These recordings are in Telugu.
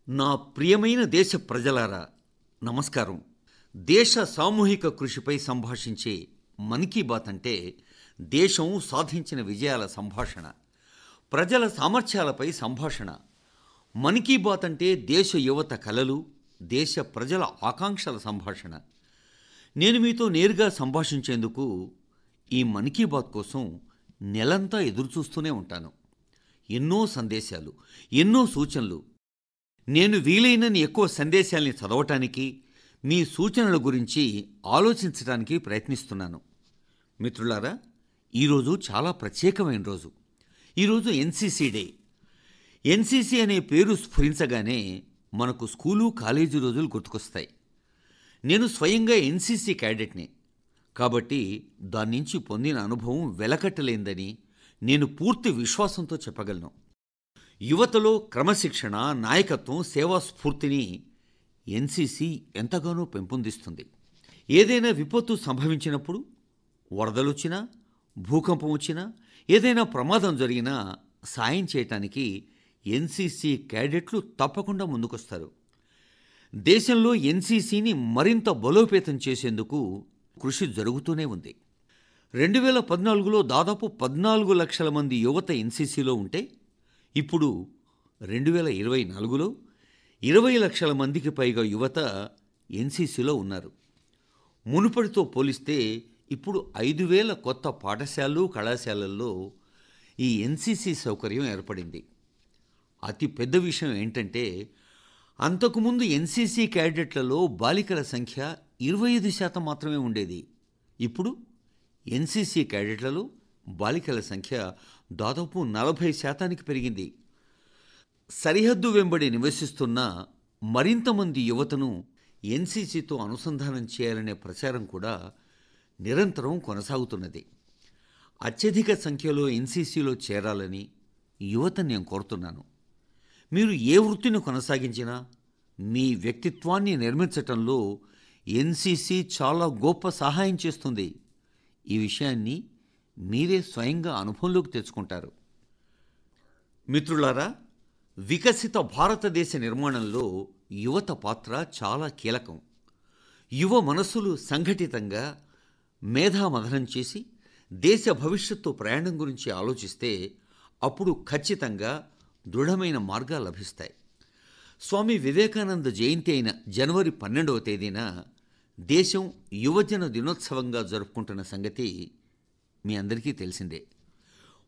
నా ప్రియమైన దేశ ప్రజలారా, నమస్కారం. దేశ సామూహిక కృషిపై సంభాషించే మన్ కీ బాత్ అంటే దేశం సాధించిన విజయాల సంభాషణ, ప్రజల సామర్థ్యాలపై సంభాషణ. మన్ కీ బాత్ అంటే దేశ యువత కలలు, దేశ ప్రజల ఆకాంక్షల సంభాషణ. నేను మీతో నేరుగా సంభాషించేందుకు ఈ మన్ కీ బాత్ కోసం నెలంతా ఎదురుచూస్తూనే ఉంటాను. ఎన్నో సందేశాలు, ఎన్నో సూచనలు. నేను వీలైనన్ని ఎక్కువ సందేశాల్ని చదవటానికి, మీ సూచనల గురించి ఆలోచించడానికి ప్రయత్నిస్తున్నాను. మిత్రులారా, ఈరోజు చాలా ప్రత్యేకమైన రోజు. ఈరోజు ఎన్సీసీ డే. ఎన్సీసీ అనే పేరు స్ఫురించగానే మనకు స్కూలు, కాలేజీ రోజులు గుర్తుకొస్తాయి. నేను స్వయంగా ఎన్సీసీ క్యాడెట్ని కాబట్టి దాని నుంచి పొందిన అనుభవం వెలకట్టలేందని నేను పూర్తి విశ్వాసంతో చెప్పగలను. యువతలో క్రమశిక్షణ, నాయకత్వం, సేవా స్ఫూర్తిని ఎన్సీసీ ఎంతగానో పెంపొందిస్తుంది. ఏదైనా విపత్తు సంభవించినప్పుడు, వరదలొచ్చినా, భూకంపం వచ్చినా, ఏదైనా ప్రమాదం జరిగినా సాయం చేయటానికి ఎన్సీసీ క్యాడెట్లు తప్పకుండా ముందుకొస్తారు. దేశంలో ఎన్సీసీని మరింత బలోపేతం చేసేందుకు కృషి జరుగుతూనే ఉంది. 2014లో దాదాపు 14 లక్షల మంది యువత ఎన్సీసీలో ఉంటే, ఇప్పుడు 2024లో 20 లక్షల మందికి పైగా యువత ఎన్సీసీలో ఉన్నారు. మునుపటితో పోలిస్తే ఇప్పుడు 5,000 కొత్త పాఠశాలలు, కళాశాలల్లో ఈ ఎన్సీసీ సౌకర్యం ఏర్పడింది. అతి పెద్ద విషయం ఏంటంటే, అంతకుముందు ఎన్సీసీ క్యాడెట్లలో బాలికల సంఖ్య 25% మాత్రమే ఉండేది. ఇప్పుడు ఎన్సీసీ క్యాడెట్లలో బాలికల సంఖ్య దాదాపు 40% పెరిగింది. సరిహద్దు వెంబడి నివసిస్తున్న మరింత మంది యువతను ఎన్సీసీతో అనుసంధానం చేయాలనే ప్రచారం కూడా నిరంతరం కొనసాగుతున్నది. అత్యధిక సంఖ్యలో ఎన్సీసీలో చేరాలని యువతను నేను కోరుతున్నాను. మీరు ఏ వృత్తిని కొనసాగించినా మీ వ్యక్తిత్వాన్ని నిర్మించటంలో ఎన్సీసీ చాలా గొప్ప సహాయం చేస్తుంది. ఈ విషయాన్ని మీరే స్వయంగా అనుభవంలోకి తెచ్చుకుంటారు. మిత్రులారా, వికసిత భారతదేశ నిర్మాణంలో యువత పాత్ర చాలా కీలకం. యువ మనస్సులు సంఘటితంగా మేధామథనం చేసి దేశ భవిష్యత్తు ప్రయాణం గురించి ఆలోచిస్తే అప్పుడు ఖచ్చితంగా దృఢమైన మార్గాలు లభిస్తాయి. స్వామి వివేకానంద జయంతి అయిన జనవరి 12వ తేదీన దేశం యువజన దినోత్సవంగా జరుపుకుంటున్న సంగతి మీ అందరికీ తెలిసిందే.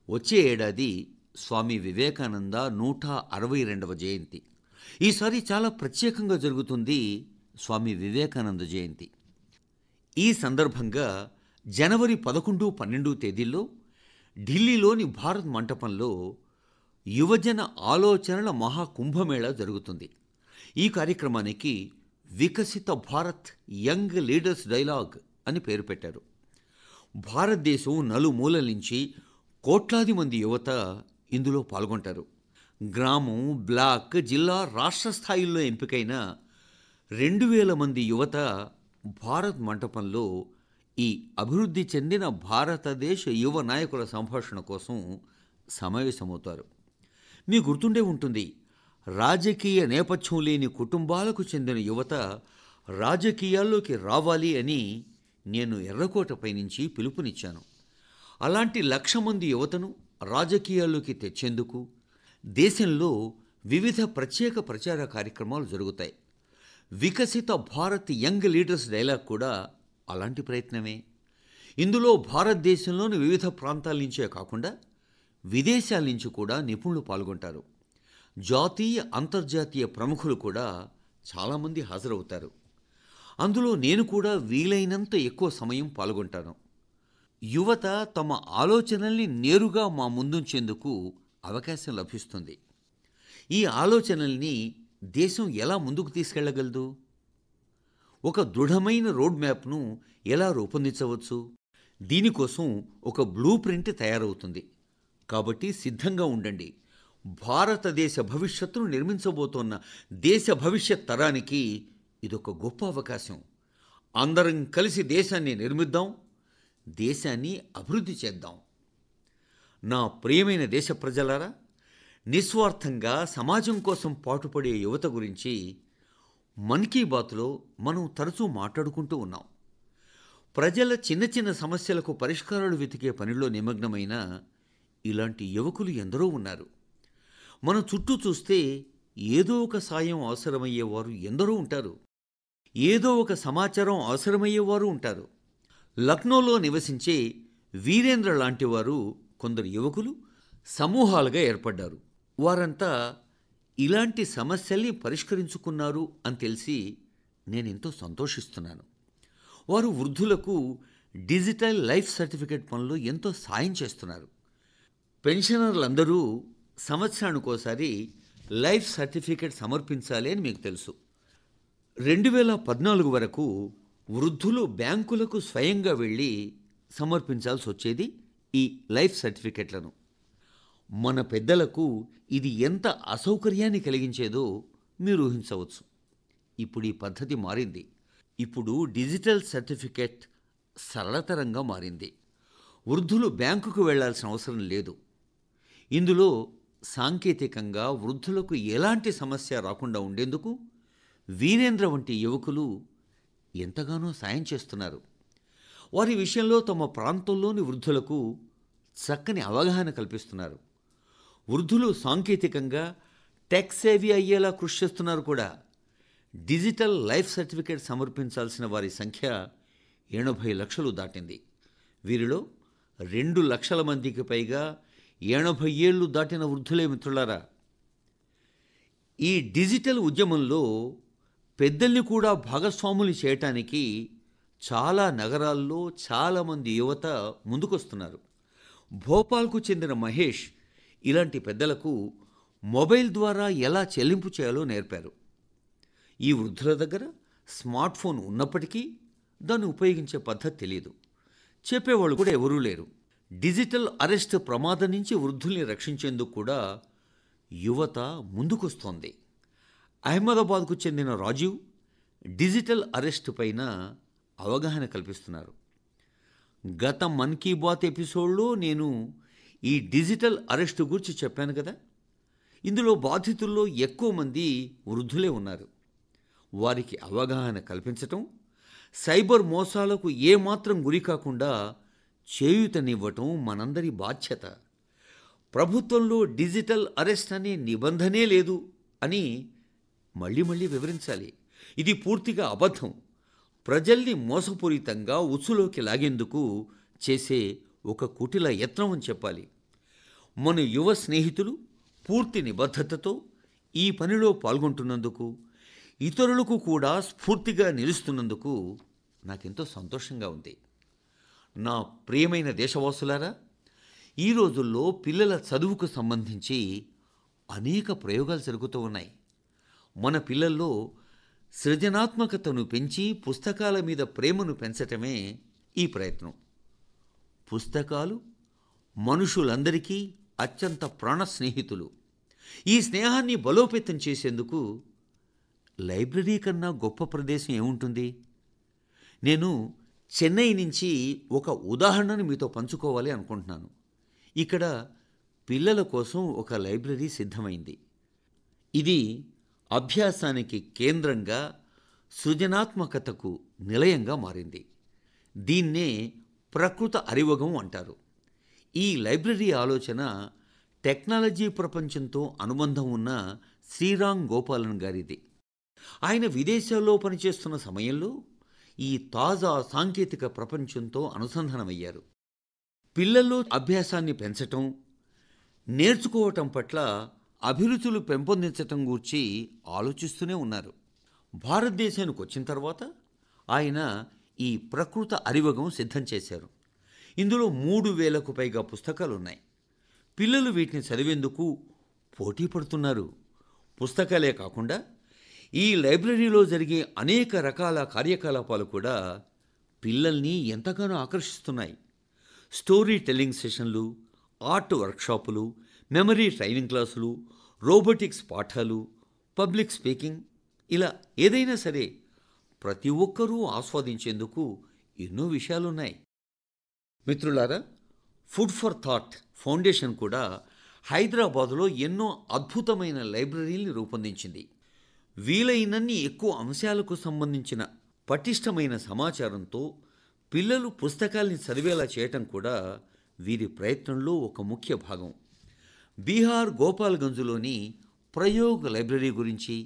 వచ్చే ఏడాది స్వామి వివేకానంద 162వ జయంతి. ఈసారి చాలా ప్రత్యేకంగా జరుగుతుంది స్వామి వివేకానంద జయంతి. ఈ సందర్భంగా జనవరి 11, 12 తేదీల్లో ఢిల్లీలోని భారత్ మంటపంలో యువజన ఆలోచనల మహాకుంభమేళా జరుగుతుంది. ఈ కార్యక్రమానికి వికసిత భారత్ యంగ్ లీడర్స్ డైలాగ్ అని పేరు పెట్టారు. భారతదేశం నలుమూలల నుంచి కోట్లాది మంది యువత ఇందులో పాల్గొంటారు. గ్రామం, బ్లాక్, జిల్లా, రాష్ట్ర స్థాయిల్లో ఎంపికైన 2,000 మంది యువత భారత్ మంటపంలో ఈ అభివృద్ధి చెందిన భారతదేశ యువ నాయకుల సంభాషణ కోసం సమావేశమవుతారు. మీకు గుర్తుండే ఉంటుంది, రాజకీయ నేపథ్యం లేని కుటుంబాలకు చెందిన యువత రాజకీయాల్లోకి రావాలి అని నేను ఎర్రకోటపై నుంచి పిలుపునిచ్చాను. అలాంటి 1,00,000 మంది యువతను రాజకీయాల్లోకి తెచ్చేందుకు దేశంలో వివిధ ప్రత్యేక ప్రచార కార్యక్రమాలు జరుగుతాయి. వికసిత భారత్ యంగ్ లీడర్స్ డైలాగ్ కూడా అలాంటి ప్రయత్నమే. ఇందులో భారతదేశంలోని వివిధ ప్రాంతాల నుంచే కాకుండా విదేశాల నుంచి కూడా నిపుణులు పాల్గొంటారు. జాతీయ, అంతర్జాతీయ ప్రముఖులు కూడా చాలామంది హాజరవుతారు. అందులో నేను కూడా వీలైనంత ఎక్కువ సమయం పాల్గొంటాను. యువత తమ ఆలోచనల్ని నేరుగా మా ముందుంచేందుకు అవకాశం లభిస్తుంది. ఈ ఆలోచనల్ని దేశం ఎలా ముందుకు తీసుకెళ్లగలదు? ఒక దృఢమైన రోడ్ మ్యాప్ను ఎలా రూపొందించవచ్చు? దీనికోసం ఒక బ్లూ ప్రింట్ తయారవుతుంది. కాబట్టి సిద్ధంగా ఉండండి. భారతదేశ భవిష్యత్తును నిర్మించబోతోన్న దేశ భవిష్యత్ తరానికి ఇదొక గొప్ప అవకాశం. అందరం కలిసి దేశాన్ని నిర్మిద్దాం, దేశాన్ని అభివృద్ధి చేద్దాం. నా ప్రియమైన దేశ ప్రజలారా, నిస్వార్థంగా సమాజం కోసం పాటుపడే యువత గురించి మన్ కీ బాత్లో మనం తరచూ మాట్లాడుకుంటూ ఉన్నాం. ప్రజల చిన్న చిన్న సమస్యలకు పరిష్కారాలు వెతికే పనిలో నిమగ్నమైన ఇలాంటి యువకులు ఎందరో ఉన్నారు. మన చుట్టూ చూస్తే ఏదో ఒక సాయం అవసరమయ్యేవారు ఎందరో ఉంటారు. ఏదో ఒక సమాచారం అవసరమయ్యేవారు ఉంటారు. లక్నోలో నివసించే వీరేంద్ర లాంటి వారు కొందరు యువకులు సమూహాలుగా ఏర్పడ్డారు. వారంతా ఇలాంటి సమస్యల్ని పరిష్కరించుకున్నారు అని తెలిసి నేనెంతో సంతోషిస్తున్నాను. వారు వృద్ధులకు డిజిటల్ లైఫ్ సర్టిఫికేట్ పనులు ఎంతో సాయం చేస్తున్నారు. పెన్షనర్లందరూ సంవత్సరానికోసారి లైఫ్ సర్టిఫికేట్ సమర్పించాలి అని మీకు తెలుసు. 2014 వరకు వృద్ధులు బ్యాంకులకు స్వయంగా వెళ్ళి సమర్పించాల్సి వచ్చేది ఈ లైఫ్ సర్టిఫికేట్లను. మన పెద్దలకు ఇది ఎంత అసౌకర్యాన్ని కలిగించేదో మీరు ఊహించవచ్చు. ఇప్పుడు ఈ పద్ధతి మారింది. ఇప్పుడు డిజిటల్ సర్టిఫికేట్ సరళతరంగా మారింది. వృద్ధులు బ్యాంకుకు వెళ్లాల్సిన అవసరం లేదు. ఇందులో సాంకేతికంగా వృద్ధులకు ఎలాంటి సమస్య రాకుండా ఉండేందుకు వీరేంద్ర వంటి యువకులు ఎంతగానో సాయం చేస్తున్నారు. వారి విషయంలో తమ ప్రాంతంలోని వృద్ధులకు చక్కని అవగాహన కల్పిస్తున్నారు. వృద్ధులు సాంకేతికంగా టెక్ సేవీ అయ్యేలా కృషి చేస్తున్నారు కూడా. డిజిటల్ లైఫ్ సర్టిఫికేట్ సమర్పించాల్సిన వారి సంఖ్య 80 లక్షలు దాటింది. వీరిలో 2 లక్షల మందికి పైగా 80 ఏళ్లు దాటిన వృద్ధులే మిత్రులారా. ఈ డిజిటల్ ఉద్యమంలో పెద్దల్ని కూడా భాగస్వాములు చేయటానికి చాలా నగరాల్లో చాలామంది యువత ముందుకొస్తున్నారు. భోపాల్కు చెందిన మహేష్ ఇలాంటి పెద్దలకు మొబైల్ ద్వారా ఎలా చెల్లింపు చేయాలో నేర్పారు. ఈ వృద్ధుల దగ్గర స్మార్ట్ ఫోన్ ఉన్నప్పటికీ దాన్ని ఉపయోగించే పద్ధతి తెలియదు. చెప్పేవాళ్ళు కూడా ఎవరూ లేరు. డిజిటల్ అరెస్ట్ ప్రమాదం నుంచి వృద్ధుల్ని రక్షించేందుకు కూడా యువత ముందుకొస్తోంది. అహ్మదాబాద్కు చెందిన రాజీవ్ డిజిటల్ అరెస్ట్ పైన అవగాహన కల్పిస్తున్నారు. గత మన్ కీ బాత్ ఎపిసోడ్లో నేను ఈ డిజిటల్ అరెస్ట్ గురించి చెప్పాను కదా. ఇందులో బాధితుల్లో ఎక్కువ మంది వృద్ధులే ఉన్నారు. వారికి అవగాహన కల్పించటం, సైబర్ మోసాలకు ఏమాత్రం గురి కాకుండా చేయూతనివ్వటం మనందరి బాధ్యత. ప్రభుత్వంలో డిజిటల్ అరెస్ట్ అనే నిబంధనే లేదు అని మళ్ళీ మళ్ళీ వివరించాలి. ఇది పూర్తిగా అబద్ధం. ప్రజల్ని మోసపూరితంగా ఉచ్చులోకి లాగేందుకు చేసే ఒక కుటిల యత్నం అని చెప్పాలి. మన యువ స్నేహితులు పూర్తి నిబద్ధతతో ఈ పనిలో పాల్గొంటున్నందుకు, ఇతరులకు కూడా స్ఫూర్తిగా నిలుస్తున్నందుకు నాకెంతో సంతోషంగా ఉంది. నా ప్రియమైన దేశవాసులారా, ఈ రోజుల్లో పిల్లల చదువుకు సంబంధించి అనేక ప్రయోగాలు జరుగుతూ ఉన్నాయి. మన పిల్లల్లో సృజనాత్మకతను పెంచి పుస్తకాల మీద ప్రేమను పెంచటమే ఈ ప్రయత్నం. పుస్తకాలు మనుషులందరికీ అత్యంత ప్రాణ స్నేహితులు. ఈ స్నేహాన్ని బలోపేతం చేసేందుకు లైబ్రరీ కన్నా గొప్ప ప్రదేశం ఏముంటుంది? నేను చెన్నై నుంచి ఒక ఉదాహరణను మీతో పంచుకోవాలి అనుకుంటున్నాను. ఇక్కడ పిల్లల కోసం ఒక లైబ్రరీ సిద్ధమైంది. ఇది అభ్యాసానికి కేంద్రంగా, సృజనాత్మకతకు నిలయంగా మారింది. దీన్నే ప్రకృత అరివగం అంటారు. ఈ లైబ్రరీ ఆలోచన టెక్నాలజీ ప్రపంచంతో అనుబంధం ఉన్న శ్రీరామ్ గోపాలన్ గారిది. ఆయన విదేశాల్లో పనిచేస్తున్న సమయంలో ఈ తాజా సాంకేతిక ప్రపంచంతో అనుసంధానమయ్యారు. పిల్లల్లో అభ్యాసాన్ని పెంచటం, నేర్చుకోవటం పట్ల అభిరుచులు పెంపొందించటం గూర్చి ఆలోచిస్తూనే ఉన్నారు. భారతదేశానికి వచ్చిన తర్వాత ఆయన ఈ ప్రకృత అరివగం సిద్ధం చేశారు. ఇందులో 3000కు పైగా పుస్తకాలున్నాయి. పిల్లలు వీటిని చదివేందుకు పోటీ పడుతున్నారు. పుస్తకాలే కాకుండా ఈ లైబ్రరీలో జరిగే అనేక రకాల కార్యకలాపాలు కూడా పిల్లల్ని ఎంతగానో ఆకర్షిస్తున్నాయి. స్టోరీ టెల్లింగ్ సెషన్లు, ఆర్ట్ వర్క్షాపులు, మెమరీ ట్రైనింగ్ క్లాసులు, రోబోటిక్స్ పాఠాలు, పబ్లిక్ స్పీకింగ్, ఇలా ఏదైనా సరే ప్రతి ఒక్కరూ ఆస్వాదించేందుకు ఎన్నో విషయాలున్నాయి. మిత్రులారా, ఫుడ్ ఫర్ థాట్ ఫౌండేషన్ కూడా హైదరాబాదులో ఎన్నో అద్భుతమైన లైబ్రరీల్ని రూపొందించింది. వీలైనన్ని ఎక్కువ అంశాలకు సంబంధించిన పటిష్టమైన సమాచారంతో పిల్లలు పుస్తకాల్ని చదివేలా చేయటం కూడా వీరి ప్రయత్నంలో ఒక ముఖ్య భాగం. బీహార్ గోపాల్గంజ్లోని ప్రయోగ్ లైబ్రరీ గురించి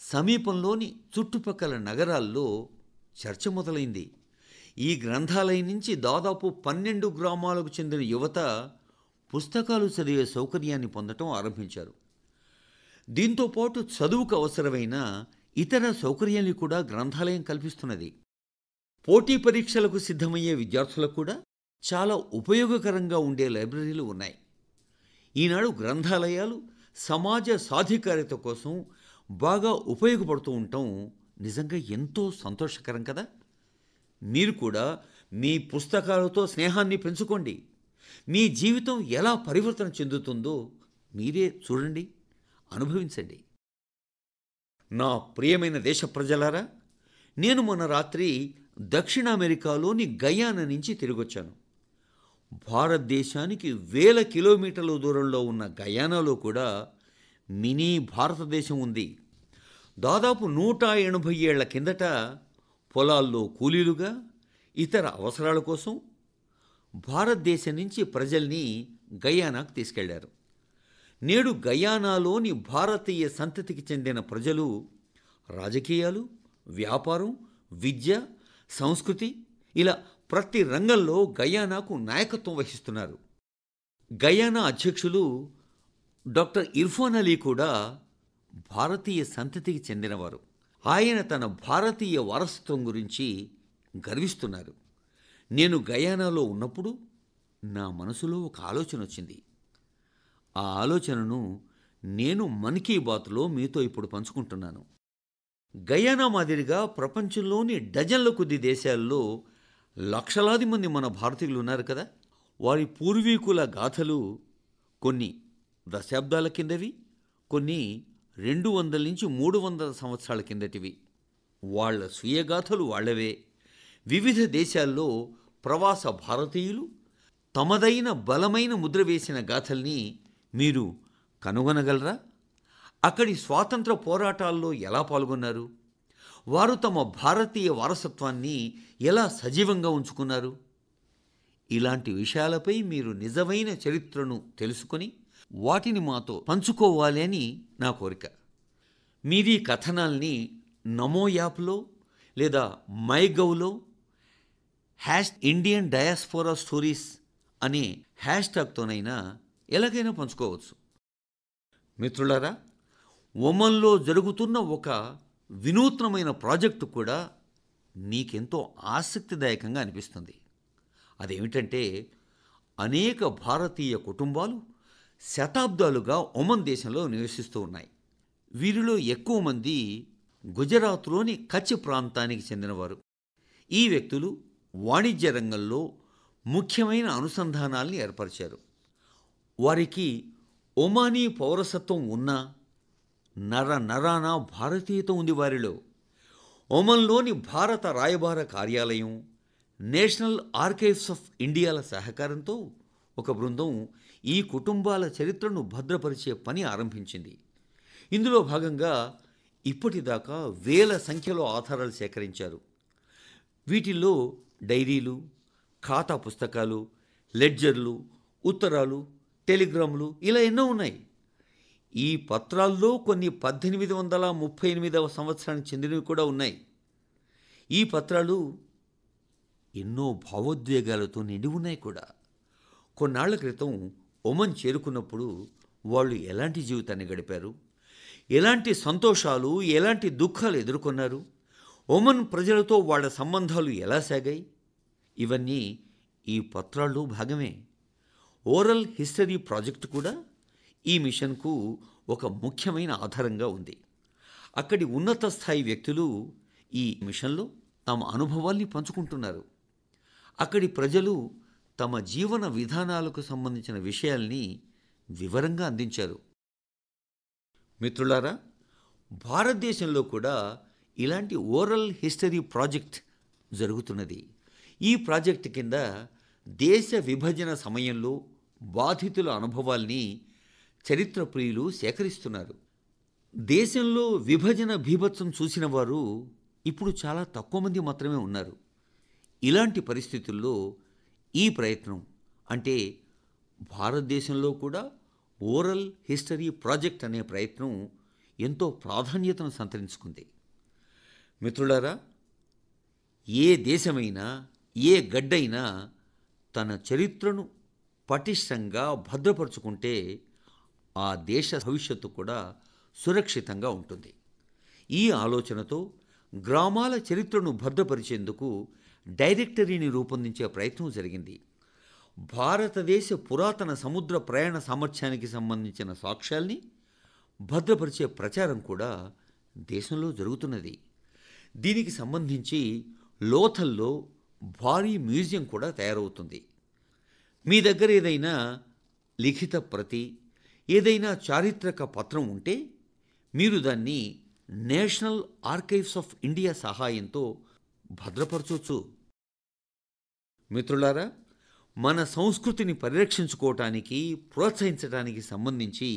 సమీపంలోని చుట్టుపక్కల నగరాల్లో చర్చ మొదలైంది. ఈ గ్రంథాలయం నుంచి దాదాపు 12 గ్రామాలకు చెందిన యువత పుస్తకాలు చదివే సౌకర్యాన్ని పొందటం ఆరంభించారు. దీంతోపాటు చదువుకు అవసరమైన ఇతర సౌకర్యాన్ని కూడా గ్రంథాలయం కల్పిస్తున్నది. పోటీ పరీక్షలకు సిద్ధమయ్యే విద్యార్థులకు కూడా చాలా ఉపయోగకరంగా ఉండే లైబ్రరీలు ఉన్నాయి. ఈనాడు గ్రంథాలయాలు సమాజ సాధికారత కోసం బాగా ఉపయోగపడుతూ ఉండటం నిజంగా ఎంతో సంతోషకరం కదా. మీరు కూడా మీ పుస్తకాలతో స్నేహాన్ని పెంచుకోండి. మీ జీవితం ఎలా పరివర్తన చెందుతుందో మీరే చూడండి, అనుభవించండి. నా ప్రియమైన దేశ ప్రజలారా, నేను మొన్న రాత్రి దక్షిణ అమెరికాలోని గయానా నుంచి తిరిగొచ్చాను. భారతదేశానికి వేల కిలోమీటర్ల దూరంలో ఉన్న గయానాలో కూడా మినీ భారతదేశం ఉంది. దాదాపు 180 ఏళ్ల కిందట పొలాల్లో కూలీలుగా ఇతర అవసరాల కోసం భారతదేశం నుంచి ప్రజల్ని గయానాకు తీసుకెళ్లారు. నేడు గయానాలోని భారతీయ సంతతికి చెందిన ప్రజలు రాజకీయాలు, వ్యాపారం, విద్య, సంస్కృతి ఇలా ప్రతి రంగంలో గయానాకు నాయకత్వం వహిస్తున్నారు. గయానా అధ్యక్షులు డాక్టర్ ఇర్ఫాన్ అలీ కూడా భారతీయ సంతతికి చెందినవారు. ఆయన తన భారతీయ వారసత్వం గురించి గర్విస్తున్నారు. నేను గయానాలో ఉన్నప్పుడు నా మనసులో ఒక ఆలోచన వచ్చింది. ఆ ఆలోచనను నేను మన్ కీ బాత్లో మీతో ఇప్పుడు పంచుకుంటున్నాను. గయానా మాదిరిగా ప్రపంచంలోని డజన్ల కొద్ది దేశాల్లో లక్షలాది మంది మన భారతీయులు ఉన్నారు కదా. వారి పూర్వీకుల గాథలు కొన్ని దశాబ్దాల కిందవి, కొన్ని 200 నుంచి 300 సంవత్సరాల కిందటివి. వాళ్ళ స్వీయ గాథలు వాళ్లవే. వివిధ దేశాల్లో ప్రవాస భారతీయులు తమదైన బలమైన ముద్ర వేసిన గాథల్ని మీరు కనుగొనగలరా? అక్కడి స్వాతంత్ర పోరాటాల్లో ఎలా పాల్గొన్నారు? వారు తమ భారతీయ వారసత్వాన్ని ఎలా సజీవంగా ఉంచుకున్నారు? ఇలాంటి విషయాలపై మీరు నిజమైన చరిత్రను తెలుసుకొని వాటిని మాతో పంచుకోవాలి అని నా కోరిక. మీరీ కథనాల్ని నమో యాప్లో లేదా మైగవ్లో #ఇండియన్ డయాస్పోరా స్టోరీస్ అనే హ్యాష్ట్యాగ్తోనైనా ఎలాగైనా పంచుకోవచ్చు. మిత్రులారా, ఒమన్లో జరుగుతున్న ఒక వినూత్నమైన ప్రాజెక్టు కూడా మీకెంతో ఆసక్తిదాయకంగా అనిపిస్తుంది. అదేమిటంటే, అనేక భారతీయ కుటుంబాలు శతాబ్దాలుగా ఒమన్ దేశంలో నివసిస్తూ ఉన్నాయి. వీరిలో ఎక్కువ మంది గుజరాత్లోని కచ్ ప్రాంతానికి చెందినవారు. ఈ వ్యక్తులు వాణిజ్య రంగంలో ముఖ్యమైన అనుసంధానాల్ని ఏర్పరిచారు. వారికి ఒమానీ పౌరసత్వం ఉన్నా నరాన భారతీయత ఉంది వారిలో. ఒమన్లోని భారత రాయబార కార్యాలయం, నేషనల్ ఆర్కైవ్స్ ఆఫ్ ఇండియాల సహకారంతో ఒక బృందం ఈ కుటుంబాల చరిత్రను భద్రపరిచే పని ఆరంభించింది. ఇందులో భాగంగా ఇప్పటిదాకా వేల సంఖ్యలో ఆధారాలు సేకరించారు. వీటిల్లో డైరీలు, ఖాతా పుస్తకాలు, లెడ్జర్లు, ఉత్తరాలు, టెలిగ్రాములు ఇలా ఎన్నో ఉన్నాయి. ఈ పత్రాల్లో కొన్ని 1838వ సంవత్సరానికి చెందినవి కూడా ఉన్నాయి. ఈ పత్రాలు ఎన్నో భావోద్వేగాలతో నిండి ఉన్నాయి కూడా. కొన్నాళ్ల క్రితం ఒమన్ చేరుకున్నప్పుడు వాళ్ళు ఎలాంటి జీవితాన్ని గడిపారు, ఎలాంటి సంతోషాలు, ఎలాంటి దుఃఖాలు ఎదుర్కొన్నారు, ఒమన్ ప్రజలతో వాళ్ళ సంబంధాలు ఎలా సాగాయి, ఇవన్నీ ఈ పత్రాల్లో భాగమే. ఓరల్ హిస్టరీ ప్రాజెక్టు కూడా ఈ మిషన్కు ఒక ముఖ్యమైన ఆధారంగా ఉంది. అక్కడి ఉన్నత స్థాయి వ్యక్తులు ఈ మిషన్లో తమ అనుభవాల్ని పంచుకుంటున్నారు. అక్కడి ప్రజలు తమ జీవన విధానాలకు సంబంధించిన విషయాల్ని వివరంగా అందించారు. మిత్రులారా, భారతదేశంలో కూడా ఇలాంటి ఓరల్ హిస్టరీ ప్రాజెక్ట్ జరుగుతున్నది. ఈ ప్రాజెక్ట్ కింద దేశ విభజన సమయంలో బాధితుల అనుభవాల్ని చరిత్ర ప్రియులు సేకరిస్తున్నారు. దేశంలో విభజన బీభత్సం చూసిన వారు ఇప్పుడు చాలా తక్కువ మంది మాత్రమే ఉన్నారు. ఇలాంటి పరిస్థితుల్లో ఈ ప్రయత్నం అంటే భారతదేశంలో కూడా ఓరల్ హిస్టరీ ప్రాజెక్ట్ అనే ప్రయత్నం ఎంతో ప్రాధాన్యతను సంతరించుకుంది. మిత్రులారా, ఏ దేశమైనా ఏ గడ్డైనా తన చరిత్రను పటిష్టంగా భద్రపరుచుకుంటే ఆ దేశ భవిష్యత్తు కూడా సురక్షితంగా ఉంటుంది. ఈ ఆలోచనతో గ్రామాల చరిత్రను భద్రపరిచేందుకు డైరెక్టరీని రూపొందించే ప్రయత్నం జరిగింది. భారతదేశ పురాతన సముద్ర ప్రయాణ సామర్థ్యానికి సంబంధించిన సాక్ష్యాల్ని భద్రపరిచే ప్రచారం కూడా దేశంలో జరుగుతున్నది. దీనికి సంబంధించి లోథల్లో భారీ మ్యూజియం కూడా తయారవుతుంది. మీ దగ్గర ఏదైనా లిఖిత ప్రతి, ఏదైనా చారిత్రక పత్రం ఉంటే మీరు దాన్ని నేషనల్ ఆర్కైవ్స్ ఆఫ్ ఇండియా సహాయంతో భద్రపరచవచ్చు. మిత్రులారా, మన సంస్కృతిని పరిరక్షించుకోవటానికి, ప్రోత్సహించడానికి సంబంధించి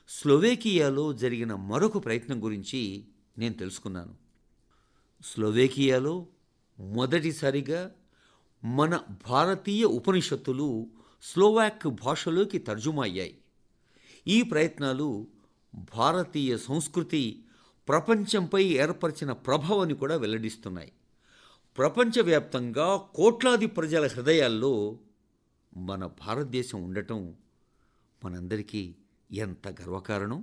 స్లోవేకియాలో జరిగిన మరొక ప్రయత్నం గురించి నేను తెలుసుకున్నాను. స్లోవేకియాలో మొదటిసారిగా మన భారతీయ ఉపనిషత్తులు స్లోవాక్ భాషలోకి తర్జుమా అయ్యాయి. ఈ ప్రయత్నాలు భారతీయ సంస్కృతి ప్రపంచంపై ఏర్పరిచిన ప్రభావాన్ని కూడా వెల్లడిస్తున్నాయి. ప్రపంచవ్యాప్తంగా కోట్లాది ప్రజల హృదయాల్లో మన భారతదేశం ఉండటం మనందరికీ ఎంత గర్వకారణం.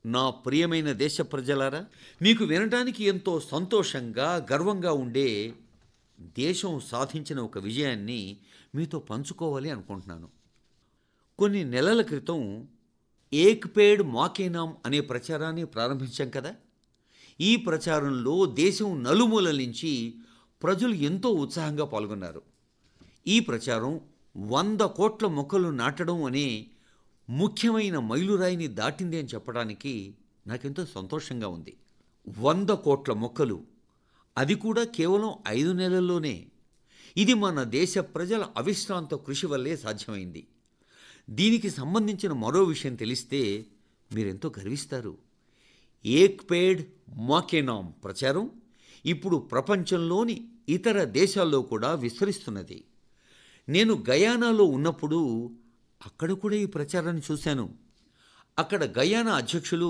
నా ప్రియమైన దేశ ప్రజలారా, మీకు వినడానికి ఎంతో సంతోషంగా గర్వంగా ఉండే దేశం సాధించిన ఒక విజయాన్ని మీతో పంచుకోవాలి అనుకుంటున్నాను. కొన్ని నెలల క్రితం ఏక్ పేడ్ మాకే నామ్ అనే ప్రచారాన్ని ప్రారంభించాం కదా. ఈ ప్రచారంలో దేశం నలుమూలల నుంచి ప్రజలు ఎంతో ఉత్సాహంగా పాల్గొన్నారు. ఈ ప్రచారం 100 కోట్ల మొక్కలు నాటడం అనే ముఖ్యమైన మైలురాయిని దాటింది అని చెప్పడానికి నాకెంతో సంతోషంగా ఉంది. 100 కోట్ల మొక్కలు, అది కూడా కేవలం 5 నెలల్లోనే. ఇది మన దేశ ప్రజల అవిశ్రాంత కృషి వల్లే సాధ్యమైంది. దీనికి సంబంధించిన మరో విషయం తెలిస్తే మీరెంతో గర్విస్తారు. ఏక్ పేడ్ మాకే నామ్ ప్రచారం ఇప్పుడు ప్రపంచంలోని ఇతర దేశాల్లో కూడా విస్తరిస్తున్నది. నేను గయానాలో ఉన్నప్పుడు అక్కడ కూడా ఈ ప్రచారాన్ని చూశాను. అక్కడ గయానా అధ్యక్షులు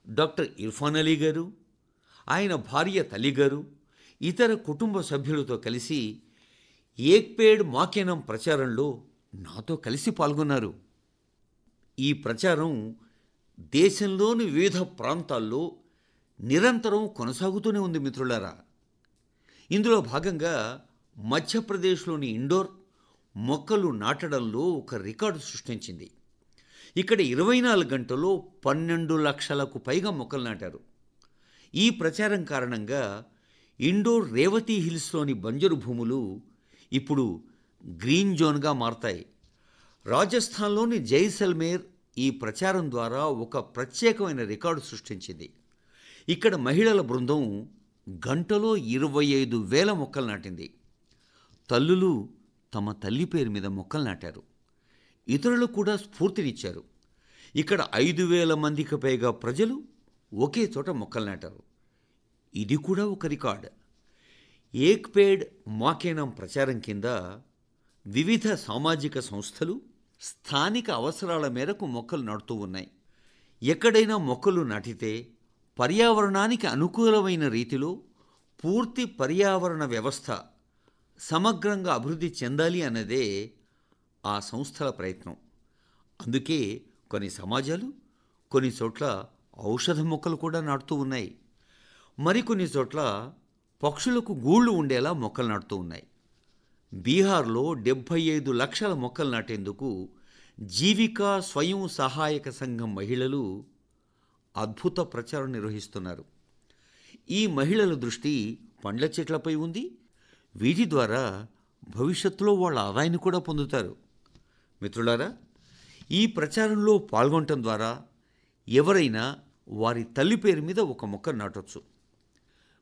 డాక్టర్ ఇర్ఫాన్ అలీ గారు, ఆయన భార్య తల్లి గారు, ఇతర కుటుంబ సభ్యులతో కలిసి ఏక్ పేడ్ మాకే నామ్ ప్రచారంలో నాతో కలిసి పాల్గొన్నారు. ఈ ప్రచారం దేశంలోని వివిధ ప్రాంతాల్లో నిరంతరం కొనసాగుతూనే ఉంది మిత్రులారా. ఇందులో భాగంగా మధ్యప్రదేశ్లోని ఇండోర్ మొక్కలు నాటడంలో ఒక రికార్డు సృష్టించింది. ఇక్కడ 24 గంటల్లో 12 లక్షలకు పైగా మొక్కలు నాటారు. ఈ ప్రచారం కారణంగా ఇండోర్ రేవతి హిల్స్లోని బంజరు భూములు ఇప్పుడు గ్రీన్ జోన్గా మారతాయి. రాజస్థాన్లోని జైసల్మేర్ ఈ ప్రచారం ద్వారా ఒక ప్రత్యేకమైన రికార్డు సృష్టించింది. ఇక్కడ మహిళల బృందం గంటలో 25,000 మొక్కలు నాటింది. తల్లులు తమ తల్లి పేరు మీద మొక్కలు నాటారు. ఇతరులకు కూడా స్ఫూర్తినిచ్చారు. ఇక్కడ 5,000 మందికి పైగా ప్రజలు ఒకే చోట మొక్కలు నాటారు. ఇది కూడా ఒక రికార్డ్. ఏక్ పేడ్ మాకే నామ్ ప్రచారం కింద వివిధ సామాజిక సంస్థలు స్థానిక అవసరాల మేరకు మొక్కలు నాటుతూ ఉన్నాయి. ఎక్కడైనా మొక్కలు నాటితే పర్యావరణానికి అనుకూలమైన రీతిలో పూర్తి పర్యావరణ వ్యవస్థ సమగ్రంగా అభివృద్ధి చెందాలి అన్నదే ఆ సంస్థల ప్రయత్నం. అందుకే కొన్ని సమాజాలు కొన్ని చోట్ల ఔషధ మొక్కలు కూడా నాటుతూ ఉన్నాయి. మరికొన్ని చోట్ల పక్షులకు గూళ్ళు ఉండేలా మొక్కలు నాటుతూ ఉన్నాయి. బీహార్లో 75 లక్షల మొక్కలు నాటేందుకు జీవికా స్వయం సహాయక సంఘం మహిళలు అద్భుత ప్రచారం నిర్వహిస్తున్నారు. ఈ మహిళల దృష్టి పండ్ల చెట్లపై ఉంది. వీటి ద్వారా భవిష్యత్తులో వాళ్ళ ఆదాయాన్ని కూడా పొందుతారు. మిత్రులారా, ఈ ప్రచారంలో పాల్గొనటం ద్వారా ఎవరైనా వారి తల్లి పేరు మీద ఒక మొక్క నాటొచ్చు.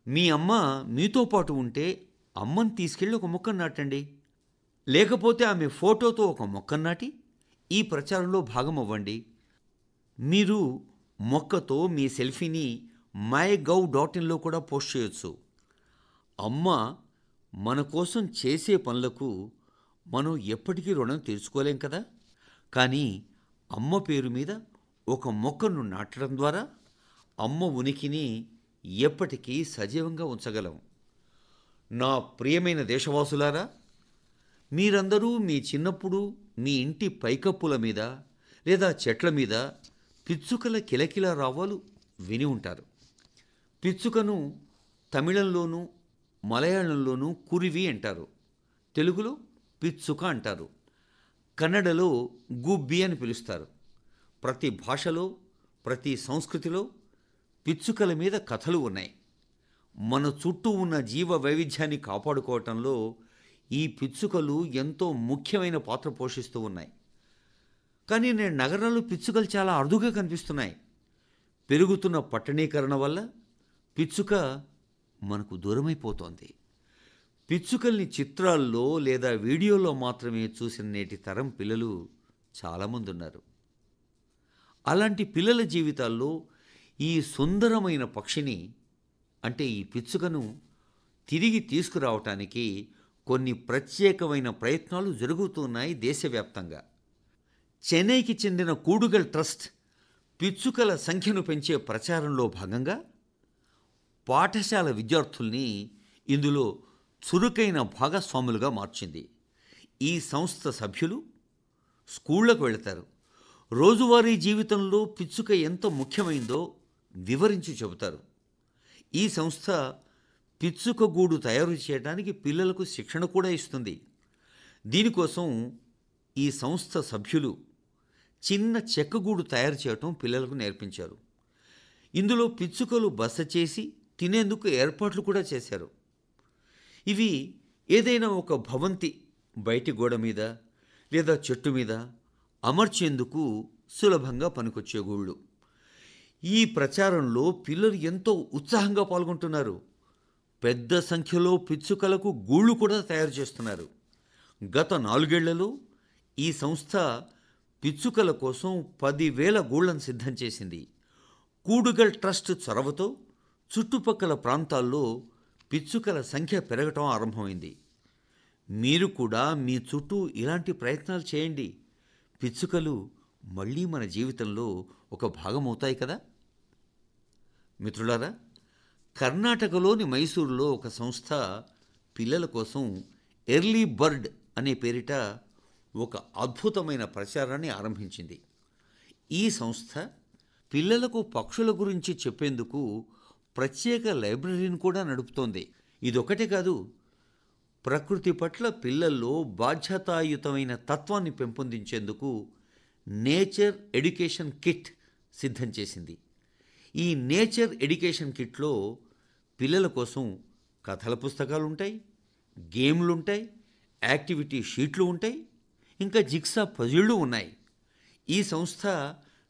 మీ అమ్మ మీతో పాటు ఉంటే అమ్మని తీసుకెళ్ళి ఒక మొక్కను నాటండి. లేకపోతే ఆమె ఫోటోతో ఒక మొక్కను నాటి ఈ ప్రచారంలో భాగం అవ్వండి. మీరు మొక్కతో మీ సెల్ఫీని mygov.inలో కూడా పోస్ట్ చేయొచ్చు. అమ్మ మన కోసం చేసే పనులకు మనం ఎప్పటికీ రుణం తీర్చుకోలేం కదా. కానీ అమ్మ పేరు మీద ఒక మొక్కను నాటడం ద్వారా అమ్మ ఉనికిని ఎప్పటికీ సజీవంగా ఉంచగలం. నా ప్రియమైన దేశవాసులారా, మీరందరూ మీ చిన్నప్పుడు మీ ఇంటి పైకప్పుల మీద లేదా చెట్ల మీద పిచ్చుకల కిలకిల రావాలు విని ఉంటారు. పిచ్చుకను తమిళంలోనూ మలయాళంలోనూ కురివి అంటారు. తెలుగులో పిచ్చుక అంటారు. కన్నడలో గుబ్బి అని పిలుస్తారు. ప్రతి భాషలో ప్రతి సంస్కృతిలో పిచ్చుకల మీద కథలు ఉన్నాయి. మన చుట్టూ ఉన్న జీవ వైవిధ్యాన్ని కాపాడుకోవటంలో ఈ పిచ్చుకలు ఎంతో ముఖ్యమైన పాత్ర పోషిస్తూ ఉన్నాయి. కానీ నేడు నగరాల్లో పిచ్చుకలు చాలా అరుదుగా కనిపిస్తున్నాయి. పెరుగుతున్న పట్టణీకరణ వల్ల పిచ్చుక మనకు దూరమైపోతోంది. పిచ్చుకల్ని చిత్రాల్లో లేదా వీడియోలో మాత్రమే చూసిన నేటి తరం పిల్లలు చాలామంది ఉన్నారు. అలాంటి పిల్లల జీవితాల్లో ఈ సుందరమైన పక్షిని అంటే ఈ పిచ్చుకను తిరిగి తీసుకురావటానికి కొన్ని ప్రత్యేకమైన ప్రయత్నాలు జరుగుతున్నాయి దేశవ్యాప్తంగా. చెన్నైకి చెందిన కూడుగల్ ట్రస్ట్ పిచ్చుకల సంఖ్యను పెంచే ప్రచారంలో భాగంగా పాఠశాల విద్యార్థుల్ని ఇందులో చురుకైన భాగస్వాములుగా మార్చింది. ఈ సంస్థ సభ్యులు స్కూళ్లకు వెళతారు. రోజువారీ జీవితంలో పిచ్చుక ఎంత ముఖ్యమైందో వివరించి చెబుతారు. ఈ సంస్థ పిచ్చుక గూడు తయారు చేయడానికి పిల్లలకు శిక్షణ కూడా ఇస్తుంది. దీనికోసం ఈ సంస్థ సభ్యులు చిన్న చెక్కగూడు తయారు చేయటం పిల్లలకు నేర్పించారు. ఇందులో పిచ్చుకలు బస చేసి తినేందుకు ఏర్పాట్లు కూడా చేశారు. ఇవి ఏదైనా ఒక భవంతి బయటి గోడ మీద లేదా చెట్టు మీద అమర్చేందుకు సులభంగా పనికొచ్చే గూళ్ళు. ఈ ప్రచారంలో పిల్లలు ఎంతో ఉత్సాహంగా పాల్గొంటున్నారు. పెద్ద సంఖ్యలో పిచ్చుకలకు గూళ్ళు కూడా తయారు చేస్తున్నారు. గత 4 ఏళ్లలో ఈ సంస్థ పిచ్చుకల కోసం 10,000 గూళ్లను సిద్ధం చేసింది. కూడుగల్ ట్రస్ట్ చొరవతో చుట్టుపక్కల ప్రాంతాల్లో పిచ్చుకల సంఖ్య పెరగటం ఆరంభమైంది. మీరు కూడా మీ చుట్టూ ఇలాంటి ప్రయత్నాలు చేయండి. పిచ్చుకలు మళ్ళీ మన జీవితంలో ఒక భాగమవుతాయి కదా. మిత్రులారా, కర్ణాటకలోని మైసూరులో ఒక సంస్థ పిల్లల కోసం ఎర్లీ బర్డ్ అనే పేరిట ఒక అద్భుతమైన ప్రచారాన్ని ఆరంభించింది. ఈ సంస్థ పిల్లలకు పక్షుల గురించి చెప్పేందుకు ప్రత్యేక లైబ్రరీని కూడా నడుపుతోంది. ఇదొకటే కాదు, ప్రకృతి పట్ల పిల్లల్లో బాధ్యతాయుతమైన తత్వాన్ని పెంపొందించేందుకు నేచర్ ఎడ్యుకేషన్ కిట్ సిద్ధం చేసింది. ఈ నేచర్ ఎడ్యుకేషన్ కిట్లో పిల్లల కోసం కథల పుస్తకాలు ఉంటాయి, గేమ్లు ఉంటాయి, యాక్టివిటీ షీట్లు ఉంటాయి, ఇంకా జిగ్సా పజిళ్ళు ఉన్నాయి. ఈ సంస్థ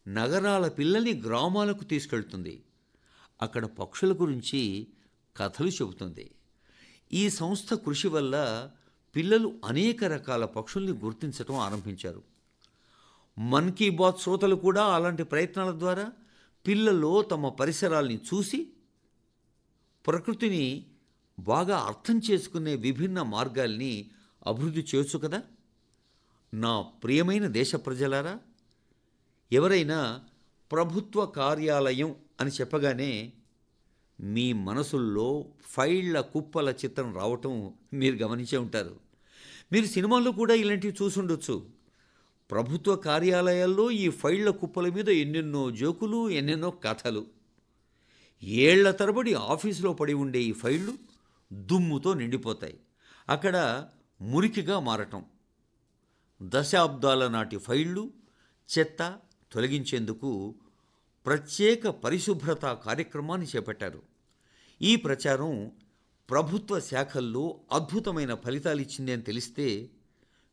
నగరాల పిల్లల్ని గ్రామాలకు తీసుకెళ్తుంది. అక్కడ పక్షుల గురించి కథలు చెబుతుంది. ఈ సంస్థ కృషి వల్ల పిల్లలు అనేక రకాల పక్షుల్ని గుర్తించడం ఆరంభించారు. మన్ కీ బాత్ శ్రోతలు కూడా అలాంటి ప్రయత్నాల ద్వారా పిల్లల్లో తమ పరిసరాల్ని చూసి ప్రకృతిని బాగా అర్థం చేసుకునే విభిన్న మార్గాల్ని అభివృద్ధి చేయొచ్చు కదా. నా ప్రియమైన దేశ ప్రజలారా, ఎవరైనా ప్రభుత్వ కార్యాలయం అని చెప్పగానే మీ మనసుల్లో ఫైళ్ల కుప్పల చిత్రం రావటం మీరు గమనించే ఉంటారు. మీరు సినిమాల్లో కూడా ఇలాంటివి చూసుండొచ్చు. ప్రభుత్వ కార్యాలయాల్లో ఈ ఫైళ్ల కుప్పల మీద ఎన్నెన్నో జోకులు, ఎన్నెన్నో కథలు. ఏళ్ల తరబడి ఆఫీసులో పడి ఉండే ఈ ఫైళ్లు దుమ్ముతో నిండిపోతాయి. అక్కడ మురికిగా మారటం. దశాబ్దాల నాటి ఫైళ్లు, చెత్త తొలగించేందుకు ప్రత్యేక పరిశుభ్రత కార్యక్రమాన్ని చేపట్టారు. ఈ ప్రచారం ప్రభుత్వ శాఖల్లో అద్భుతమైన ఫలితాలు ఇచ్చింది అని తెలిస్తే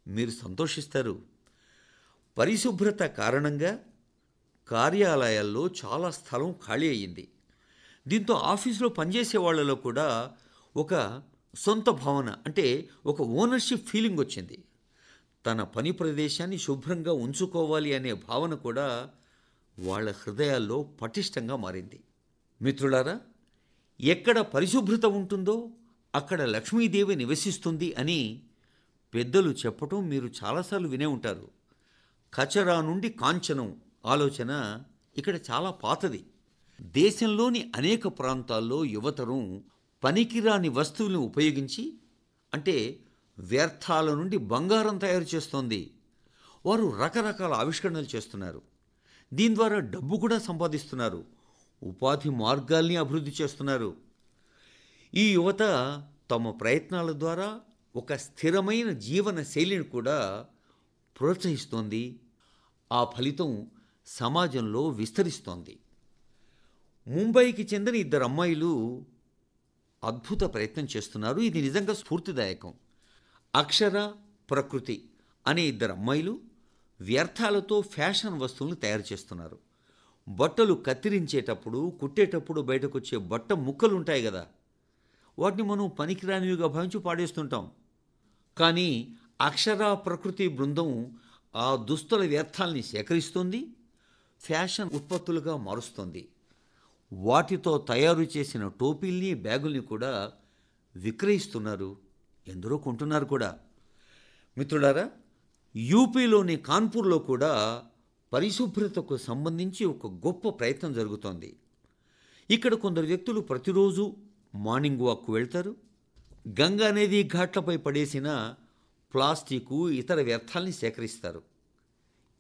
మీరు సంతోషిస్తారు. పరిశుభ్రత కారణంగా కార్యాలయాల్లో చాలా స్థలం ఖాళీ అయ్యింది. దీంతో ఆఫీసులో పనిచేసే వాళ్ళలో కూడా ఒక సొంత భావన, అంటే ఒక ఓనర్షిప్ ఫీలింగ్ వచ్చింది. తన పని ప్రదేశాన్ని శుభ్రంగా ఉంచుకోవాలి అనే భావన కూడా వాళ్ళ హృదయాల్లో పటిష్టంగా మారింది. మిత్రులారా, ఎక్కడ పరిశుభ్రత ఉంటుందో అక్కడ లక్ష్మీదేవి నివసిస్తుంది అని పెద్దలు చెప్పటం మీరు చాలాసార్లు వినే ఉంటారు. కచరా నుండి కాంచనం ఆలోచన ఇక్కడ చాలా పాతది. దేశంలోని అనేక ప్రాంతాల్లో యువతరం పనికిరాని వస్తువులను ఉపయోగించి, అంటే వ్యర్థాల నుండి బంగారం తయారు చేస్తోంది. వారు రకరకాల ఆవిష్కరణలు చేస్తున్నారు. దీని ద్వారా డబ్బు కూడా సంపాదిస్తున్నారు. ఉపాధి మార్గాల్ని అభివృద్ధి చేస్తున్నారు. ఈ యువత తమ ప్రయత్నాల ద్వారా ఒక స్థిరమైన జీవన శైలిని కూడా ప్రోత్సహిస్తోంది. ఆ ఫలితం సమాజంలో విస్తరిస్తోంది. ముంబైకి చెందిన ఇద్దరు అమ్మాయిలు అద్భుత ప్రయత్నం చేస్తున్నారు. ఇది నిజంగా స్ఫూర్తిదాయకం. అక్షర, ప్రకృతి అనే ఇద్దరు అమ్మాయిలు వ్యర్థాలతో ఫ్యాషన్ వస్తువులను తయారు చేస్తున్నారు. బట్టలు కత్తిరించేటప్పుడు, కుట్టేటప్పుడు బయటకొచ్చే బట్ట ముక్కలు ఉంటాయి కదా, వాటిని మనం పనికిరానివిగా భావించి పాడేస్తుంటాం. కానీ అక్షర, ప్రకృతి బృందం ఆ దుస్తుల వ్యర్థాలని సేకరిస్తుంది, ఫ్యాషన్ ఉత్పత్తులుగా మారుస్తుంది. వాటితో తయారు చేసిన టోపీల్ని, బ్యాగుల్ని కూడా విక్రయిస్తున్నారు. ఎందరో కొంటున్నారు కూడా. మిత్రులారా, యూపీలోని కాన్పూర్లో కూడా పరిశుభ్రతకు సంబంధించి ఒక గొప్ప ప్రయత్నం జరుగుతోంది. ఇక్కడ కొందరు వ్యక్తులు ప్రతిరోజు మార్నింగ్ వాక్కు వెళ్తారు. గంగా నది ఘాట్లపై పడేసిన ప్లాస్టికు, ఇతర వ్యర్థాలని సేకరిస్తారు.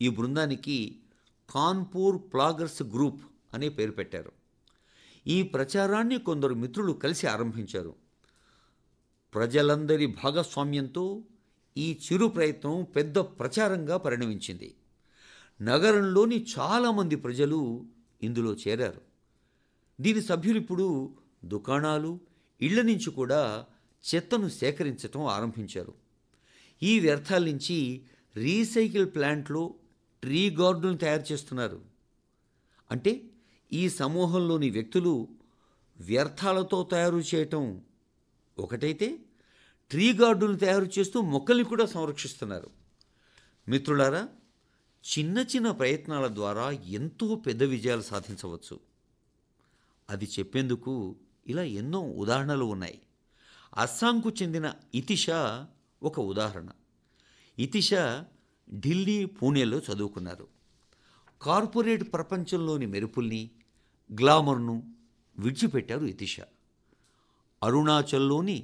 ఈ బృందానికి కాన్పూర్ ప్లాగర్స్ గ్రూప్ అనే పేరు పెట్టారు. ఈ ప్రచారాన్ని కొందరు మిత్రులు కలిసి ఆరంభించారు. ప్రజలందరి భాగస్వామ్యంతో ఈ చిరు ప్రయత్నం పెద్ద ప్రచారంగా పరిణమించింది. నగరంలోని చాలామంది ప్రజలు ఇందులో చేరారు. దీని సభ్యులు ఇప్పుడు దుకాణాలు, ఇళ్ల నుంచి కూడా చెత్తను సేకరించడం ఆరంభించారు. ఈ వ్యర్థాల నుంచి రీసైకిల్ ప్లాంట్లో ట్రీ గార్డును తయారు చేస్తున్నారు. అంటే ఈ సమూహంలోని వ్యక్తులు వ్యర్థాలతో తయారు చేయటం ఒకటైతే, ట్రీ గార్డును తయారు చేస్తూ మొక్కల్ని కూడా సంరక్షిస్తున్నారు. మిత్రులారా, చిన్న చిన్న ప్రయత్నాల ద్వారా ఎంతో పెద్ద విజయాలు సాధించవచ్చు. అది చెప్పేందుకు ఇలా ఎన్నో ఉదాహరణలు ఉన్నాయి. అస్సాంకు చెందిన ఇతిషా ఒక ఉదాహరణ. ఇతిషా ఢిల్లీ, పూణేలో చదువుకున్నారు. కార్పొరేట్ ప్రపంచంలోని మెరుపుల్ని, గ్లామర్ను విడిచిపెట్టారు ఇతిషా. అరుణాచల్లోని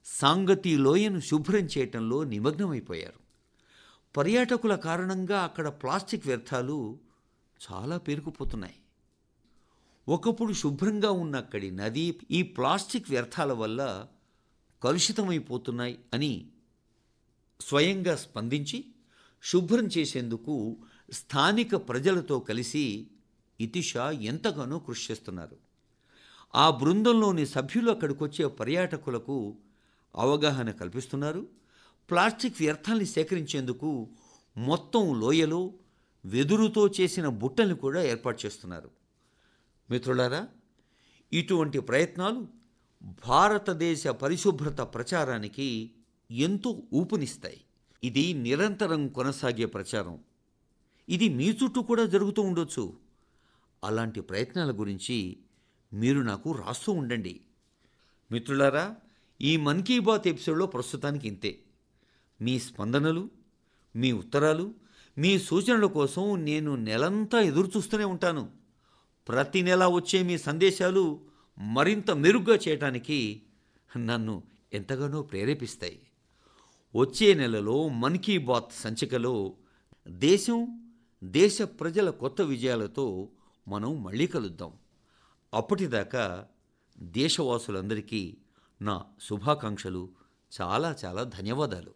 సాంగతి లోయను శుభ్రం చేయటంలో నిమగ్నమైపోయారు. పర్యాటకుల కారణంగా అక్కడ ప్లాస్టిక్ వ్యర్థాలు చాలా పేరుకుపోతున్నాయి. ఒకప్పుడు శుభ్రంగా ఉన్న అక్కడి నది ఈ ప్లాస్టిక్ వ్యర్థాల వల్ల కలుషితమైపోతున్నాయి అని స్వయంగా స్పందించి శుభ్రం చేసేందుకు స్థానిక ప్రజలతో కలిసి ఇతిషా ఎంతగానో కృషి చేస్తున్నారు. ఆ బృందంలోని సభ్యులు అక్కడికొచ్చే పర్యాటకులకు అవగాహన కల్పిస్తున్నారు. ప్లాస్టిక్ వ్యర్థాల్ని సేకరించేందుకు మొత్తం లోయలో వెదురుతో చేసిన బుట్టల్ని కూడా ఏర్పాటు చేస్తున్నారు. మిత్రులారా, ఇటువంటి ప్రయత్నాలు భారతదేశ పరిశుభ్రత ప్రచారానికి ఎంతో ఊపునిస్తాయి. ఇది నిరంతరం కొనసాగే ప్రచారం. ఇది మీ చుట్టూ కూడా జరుగుతూ ఉండొచ్చు. అలాంటి ప్రయత్నాల గురించి మీరు నాకు రాస్తూ ఉండండి. మిత్రులారా, ఈ మన్ కీ బాత్ ఎపిసోడ్లో ప్రస్తుతానికి ఇంతే. మీ స్పందనలు, మీ ఉత్తరాలు, మీ సూచనల కోసం నేను నెలంతా ఎదురుచూస్తూనే ఉంటాను. ప్రతి నెల వచ్చే మీ సందేశాలు మరింత మెరుగ్గా చేయటానికి నన్ను ఎంతగానో ప్రేరేపిస్తాయి. వచ్చే నెలలో మన్ కీ బాత్ సంచికలో దేశం, దేశ ప్రజల కొత్త విజయాలతో మనం మళ్ళీ కలుద్దాం. అప్పటిదాకా దేశవాసులందరికీ నా శుభాకాంక్షలు. చాలా చాలా ధన్యవాదాలు.